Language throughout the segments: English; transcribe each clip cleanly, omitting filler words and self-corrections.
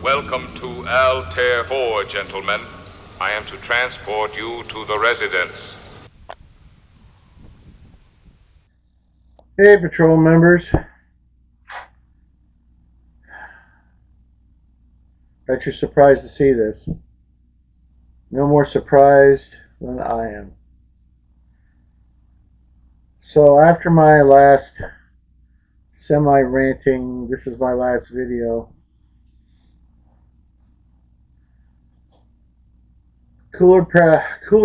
Welcome to Altair 4, gentlemen. I am to transport you to the residence. Hey, patrol members. Bet you're surprised to see this. No more surprised than I am. So after my last semi-ranting, this is my last video, cooler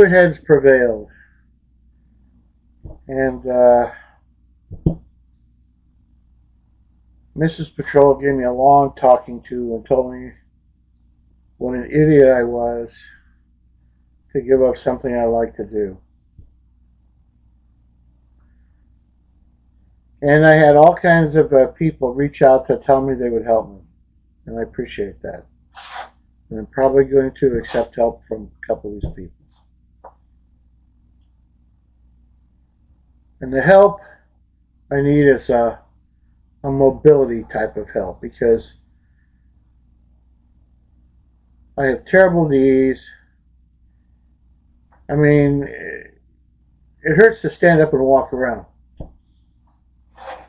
heads prevailed. And Mrs. Patrol gave me a long talking to and told me what an idiot I was to give up something I like to do. And I had all kinds of people reach out to tell me they would help me. And I appreciate that. And I'm probably going to accept help from a couple of these people. And the help I need is a mobility type of help, because I have terrible knees. I mean, it hurts to stand up and walk around.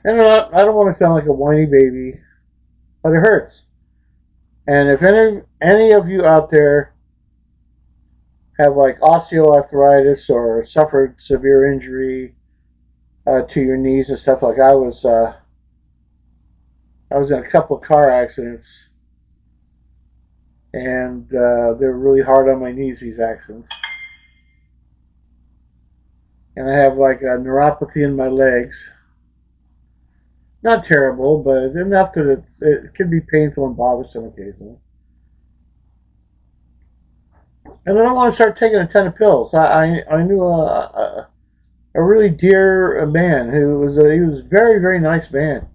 And I don't want to sound like a whiny baby, but it hurts. And if any of you out there have like osteoarthritis or suffered severe injury to your knees and stuff, like I was in a couple of car accidents, and they were really hard on my knees, these accidents. And I have like a neuropathy in my legs. Not terrible, but enough that it can be painful and bothersome occasionally. And I don't want to start taking a ton of pills. I knew a really dear man who was he was a very, very nice man.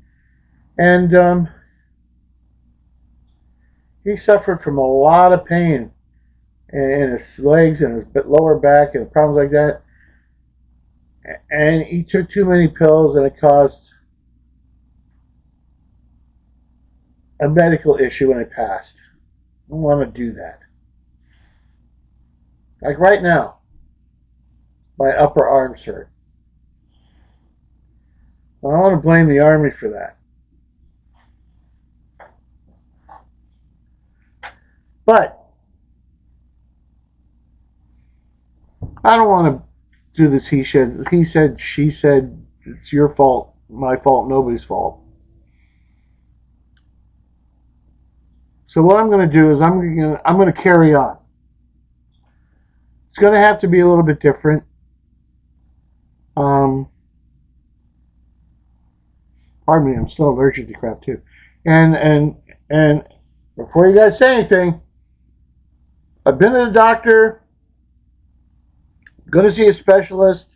And he suffered from a lot of pain in his legs and his lower back and problems like that. And he took too many pills, and it caused a medical issue, and it passed. I don't want to do that. Like right now, my upper arms hurt. I don't want to blame the Army for that. But I don't want to do this he said, she said, it's your fault, my fault, nobody's fault. So what I'm going to do is I'm going to carry on. It's going to have to be a little bit different. Pardon me, I'm still allergic to crap too. And before you guys say anything, I've been to the doctor. Going to see a specialist.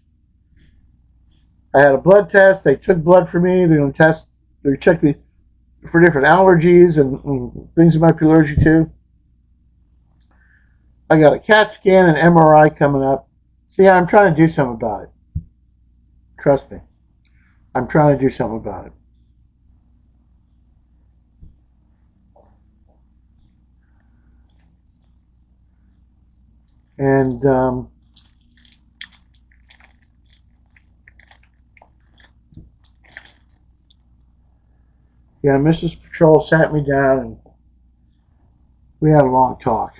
I had a blood test. They took blood for me. They're going to test. They checked me for different allergies and things I might be allergic to. I got a CAT scan and MRI coming up. See, I'm trying to do something about it. Trust me. I'm trying to do something about it. And yeah, Mrs. Patrol sat me down and we had a long talk.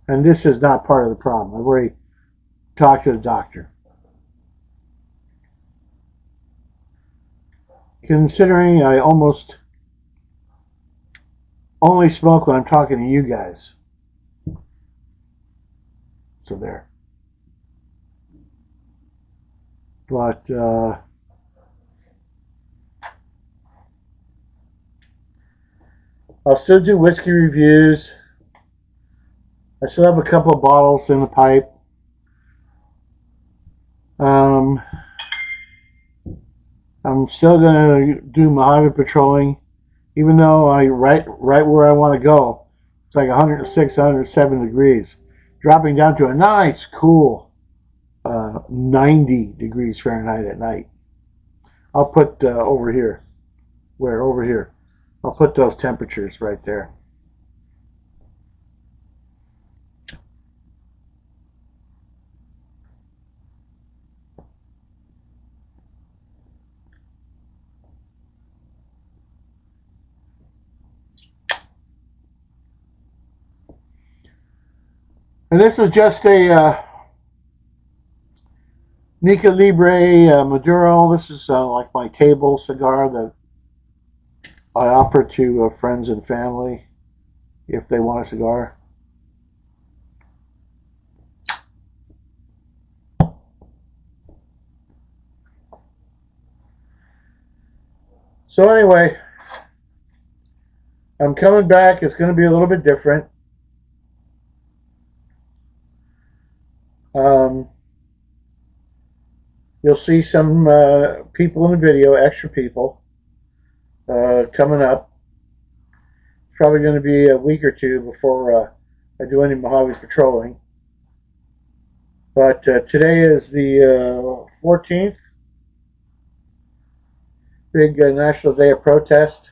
And this is not part of the problem. I've already talked to the doctor. Considering I almost only smoke when I'm talking to you guys. So there. But I'll still do whiskey reviews. I still have a couple of bottles in the pipe. I'm still going to do Mojave patrolling, even though right where I want to go, it's like 106, 107 degrees, dropping down to a nice, cool 90 degrees Fahrenheit at night. I'll put over here. Where? Over here. I'll put those temperatures right there. And this is just a Nica Libre Maduro. This is like my table cigar that I offer to friends and family if they want a cigar. So anyway, I'm coming back. It's going to be a little bit different. You'll see some people in the video, extra people, coming up. It's probably going to be a week or two before I do any Mojave patrolling. But today is the 14th, big National Day of Protest.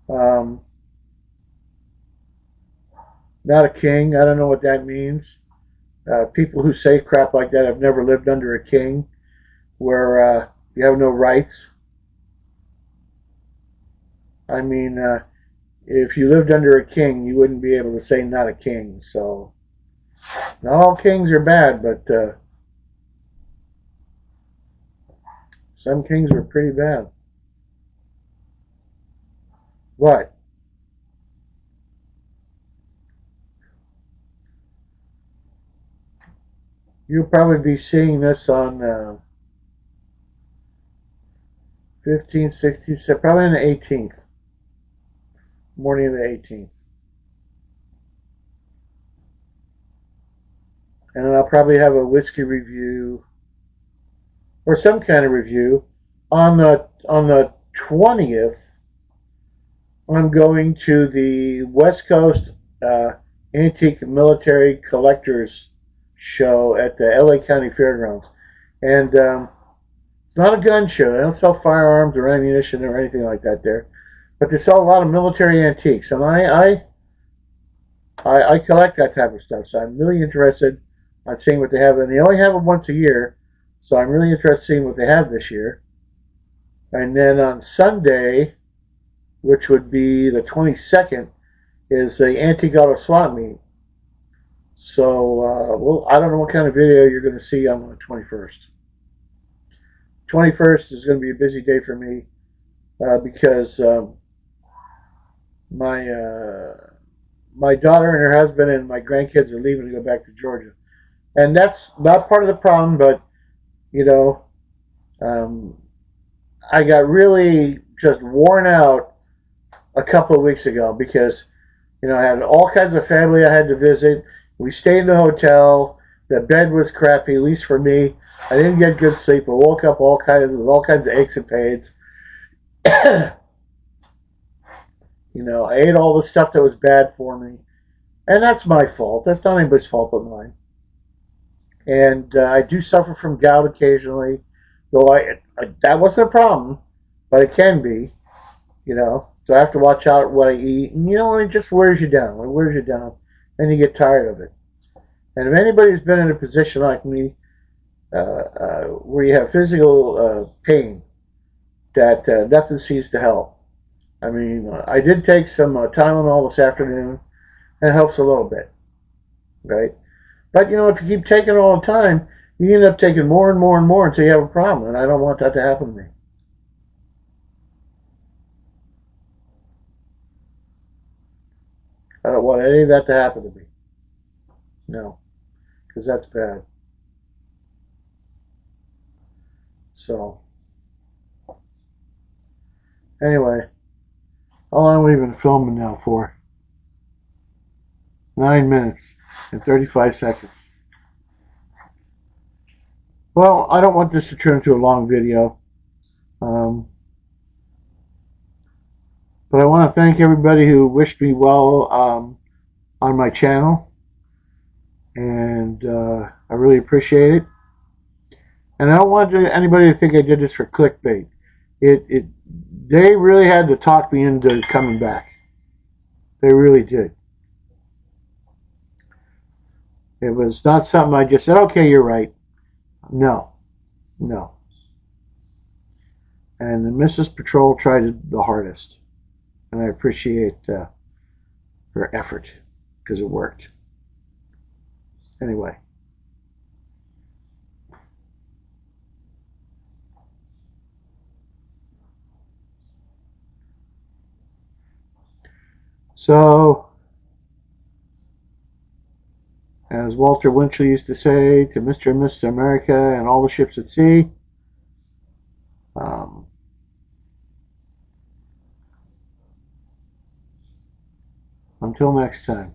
Not a king. I don't know what that means. People who say crap like that have never lived under a king, where you have no rights. I mean, if you lived under a king, you wouldn't be able to say not a king. So, not all kings are bad, but some kings are pretty bad. What? You'll probably be seeing this on 15th, 16th, probably on the 18th. Morning of the 18th. And then I'll probably have a whiskey review or some kind of review. On the 20th, I'm going to the West Coast Antique Military Collectors Show at the LA County Fairgrounds. And it's not a gun show. They don't sell firearms or ammunition or anything like that there. But they sell a lot of military antiques. And I collect that type of stuff. So I'm really interested on seeing what they have. And they only have them once a year. So I'm really interested in seeing what they have this year. And then on Sunday, which would be the 22nd, is the Antique Auto Swap Meet. So, well, I don't know what kind of video you're going to see on the 21st. 21st is going to be a busy day for me because my daughter and her husband and my grandkids are leaving to go back to Georgia. And that's not part of the problem, but, you know, I got really just worn out a couple of weeks ago because, you know, I had all kinds of family I had to visit. We stayed in the hotel. The bed was crappy, at least for me. I didn't get good sleep. I woke up with all kinds of aches and pains. You know, I ate all the stuff that was bad for me. And that's my fault. That's not anybody's fault but mine. And I do suffer from gout occasionally, though that wasn't a problem, but it can be, you know. So I have to watch out what I eat. And, you know, it just wears you down. It wears you down. And you get tired of it. And if anybody's been in a position like me, where you have physical pain, that nothing seems to help. I mean, I did take some Tylenol this afternoon, and it helps a little bit, right? But, you know, if you keep taking it all the time, you end up taking more and more and more until you have a problem, and I don't want that to happen to me. I don't want any of that to happen to me. No, because that's bad. So, anyway, how long have we been filming now for? 9 minutes and 35 seconds. Well, I don't want this to turn into a long video. But I want to thank everybody who wished me well on my channel. And and I really appreciate it. And I don't want anybody to think I did this for clickbait. They really had to talk me into coming back. They really did. It was not something I just said, okay, you're right. No. And the Mrs. Patrol tried the hardest. And I appreciate her effort because it worked. Anyway. So, as Walter Winchell used to say to Mr. and Mrs. America and all the ships at sea, until next time.